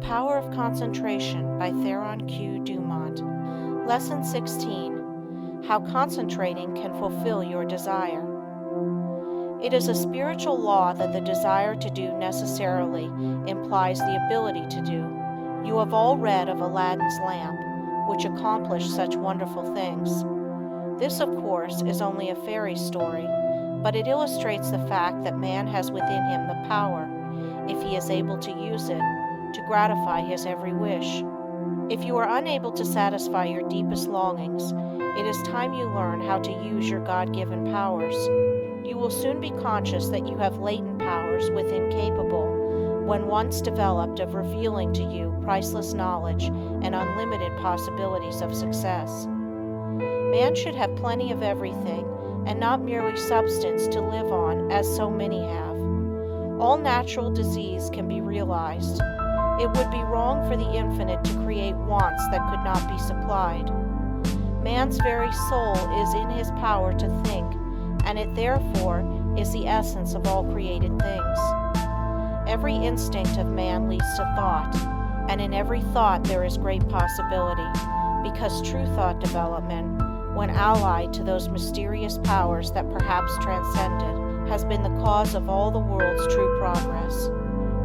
Power of Concentration by Theron Q. Dumont. Lesson 16. How concentrating can fulfill your desire. It is a spiritual law that the desire to do necessarily implies the ability to do. You have all read of Aladdin's lamp, which accomplished such wonderful things. This, of course, is only a fairy story, but it illustrates the fact that man has within him the power, if he is able to use it, to gratify his every wish. If you are unable to satisfy your deepest longings, it is time you learn how to use your God-given powers. You will soon be conscious that you have latent powers within capable, when once developed, of revealing to you priceless knowledge and unlimited possibilities of success. Man should have plenty of everything, and not merely substance to live on, as so many have. All natural disease can be realized. It would be wrong for the infinite to create wants that could not be supplied. Man's very soul is in his power to think, and it therefore is the essence of all created things. Every instinct of man leads to thought, and in every thought there is great possibility, because true thought development, when allied to those mysterious powers that perhaps transcend it, has been the cause of all the world's true progress.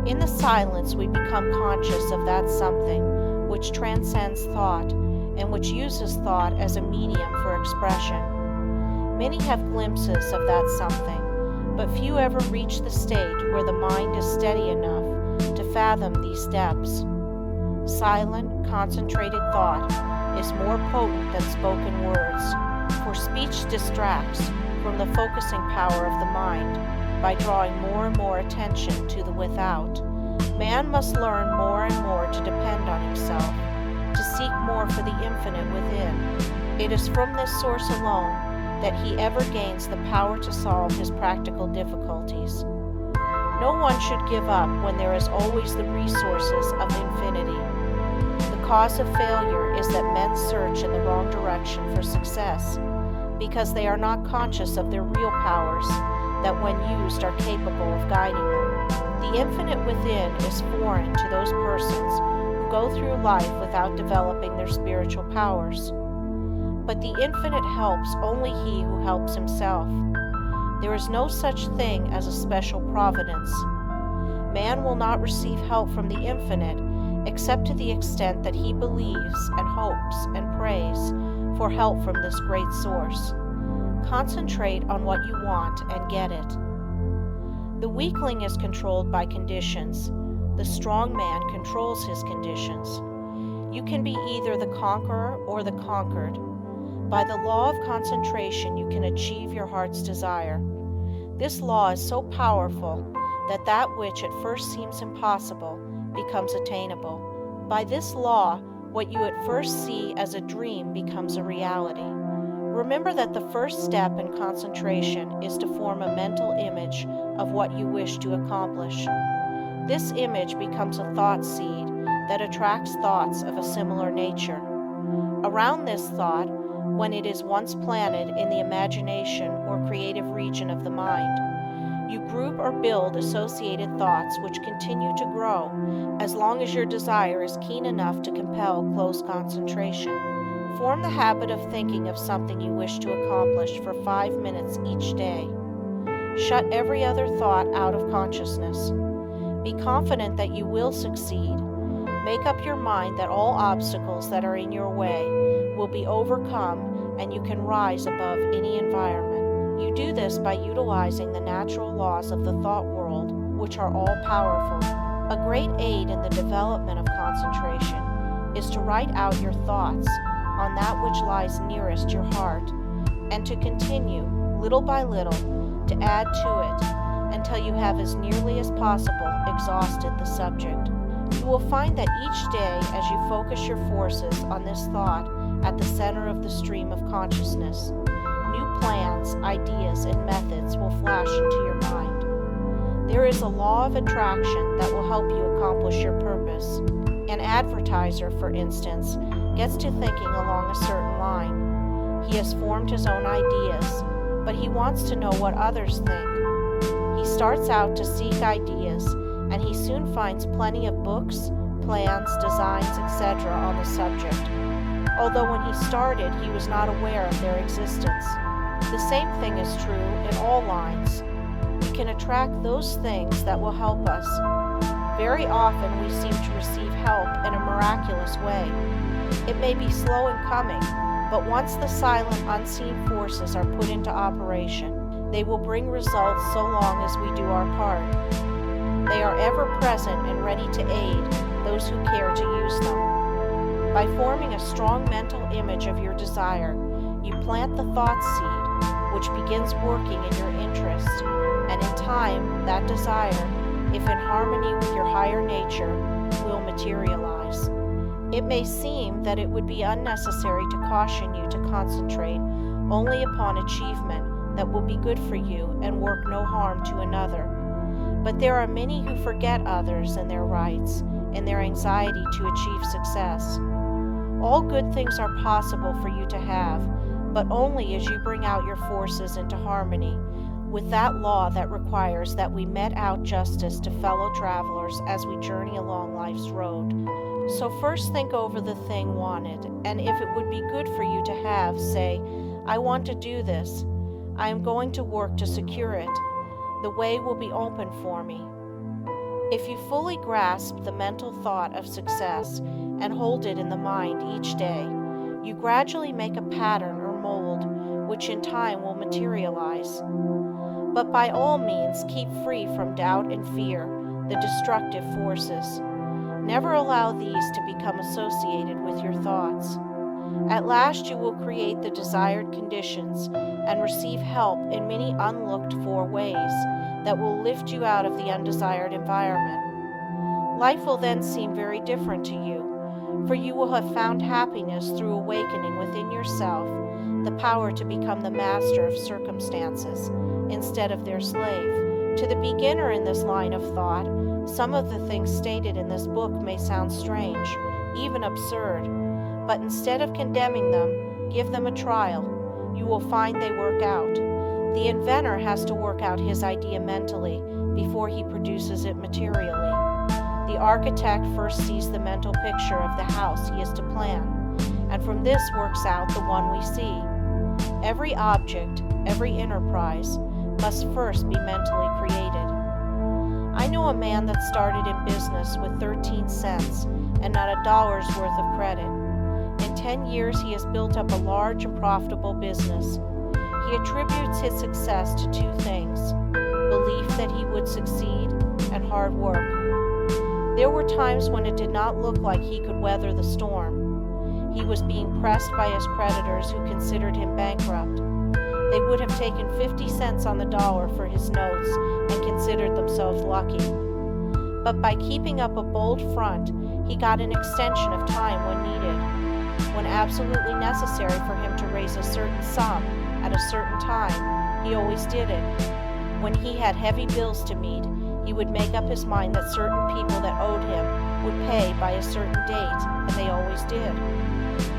In the silence we become conscious of that something which transcends thought and which uses thought as a medium for expression. Many have glimpses of that something, but few ever reach the state where the mind is steady enough to fathom these depths. Silent, concentrated thought is more potent than spoken words, for speech distracts from the focusing power of the mind by drawing more and more attention to the without. Man must learn more and more to depend on himself, to seek more for the infinite within. It is from this source alone that he ever gains the power to solve his practical difficulties. No one should give up when there is always the resources of infinity. The cause of failure is that men search in the wrong direction for success, because they are not conscious of their real powers that when used are capable of guiding them. The infinite within is foreign to those persons who go through life without developing their spiritual powers. But the infinite helps only he who helps himself. There is no such thing as a special providence. Man will not receive help from the infinite except to the extent that he believes and hopes and prays for help from this great source. Concentrate on what you want and get it. The weakling is controlled by conditions. The strong man controls his conditions. You can be either the conqueror or the conquered. By the law of concentration, you can achieve your heart's desire. This law is so powerful that that which at first seems impossible becomes attainable. By this law, what you at first see as a dream becomes a reality. Remember that the first step in concentration is to form a mental image of what you wish to accomplish. This image becomes a thought seed that attracts thoughts of a similar nature. Around this thought, when it is once planted in the imagination or creative region of the mind, you group or build associated thoughts which continue to grow as long as your desire is keen enough to compel close concentration. Form the habit of thinking of something you wish to accomplish for 5 minutes each day. Shut every other thought out of consciousness. Be confident that you will succeed. Make up your mind that all obstacles that are in your way will be overcome and you can rise above any environment. You do this by utilizing the natural laws of the thought world, which are all powerful. A great aid in the development of concentration is to write out your thoughts on that which lies nearest your heart, and to continue, little by little, to add to it until you have as nearly as possible exhausted the subject. You will find that each day, as you focus your forces on this thought at the center of the stream of consciousness, new plans, ideas, and methods will flash into your mind. There is a law of attraction that will help you accomplish your purpose. An advertiser, for instance, gets to thinking along a certain line. He has formed his own ideas, but he wants to know what others think. He starts out to seek ideas, and he soon finds plenty of books, plans, designs, etc. on the subject, although when he started he was not aware of their existence. The same thing is true in all lines. We can attract those things that will help us. Very often we seem to receive help in a miraculous way. It may be slow in coming, but once the silent, unseen forces are put into operation, they will bring results so long as we do our part. They are ever present and ready to aid those who care to use them. By forming a strong mental image of your desire, you plant the thought seed, which begins working in your interest, and in time, that desire, if in harmony with your higher nature, will materialize. It may seem that it would be unnecessary to caution you to concentrate only upon achievement that will be good for you and work no harm to another. But there are many who forget others and their rights in their anxiety to achieve success. All good things are possible for you to have, but only as you bring out your forces into harmony with that law that requires that we met out justice to fellow travelers as we journey along life's road. So first think over the thing wanted, and if it would be good for you to have, say, I want to do this. I am going to work to secure it. The way will be open for me. If you fully grasp the mental thought of success and hold it in the mind each day, you gradually make a pattern or mold which in time will materialize. But by all means, keep free from doubt and fear, the destructive forces. Never allow these to become associated with your thoughts. At last you will create the desired conditions and receive help in many unlooked for ways that will lift you out of the undesired environment. Life will then seem very different to you, for you will have found happiness through awakening within yourself the power to become the master of circumstances instead of their slave. To the beginner in this line of thought, some of the things stated in this book may sound strange, even absurd, but instead of condemning them, give them a trial. You will find they work out. The inventor has to work out his idea mentally before he produces it materially. The architect first sees the mental picture of the house he is to plan, and from this works out the one we see. Every object, every enterprise, must first be mentally created. I know a man that started in business with 13 cents and not a dollar's worth of credit. In 10 years, he has built up a large and profitable business. He attributes his success to two things: belief that he would succeed and hard work. There were times when it did not look like he could weather the storm. He was being pressed by his creditors who considered him bankrupt. They would have taken 50 cents on the dollar for his notes and considered themselves lucky. But by keeping up a bold front, he got an extension of time when needed. When absolutely necessary for him to raise a certain sum at a certain time, he always did it. When he had heavy bills to meet, he would make up his mind that certain people that owed him would pay by a certain date, and they always did.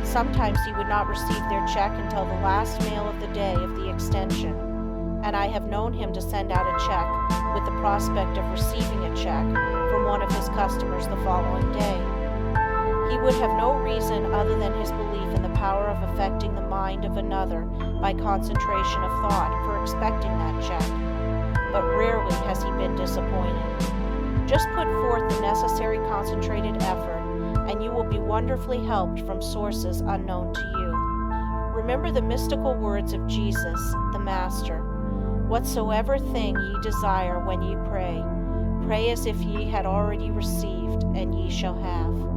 Sometimes he would not receive their check until the last mail of the day of the extension, and I have known him to send out a check with the prospect of receiving a check from one of his customers the following day. He would have no reason other than his belief in the power of affecting the mind of another by concentration of thought for expecting that check, but rarely has he been disappointed. Just put forth the necessary concentrated effort, and you will be wonderfully helped from sources unknown to you. Remember the mystical words of Jesus, the Master: "Whatsoever thing ye desire when ye pray, pray as if ye had already received, and ye shall have."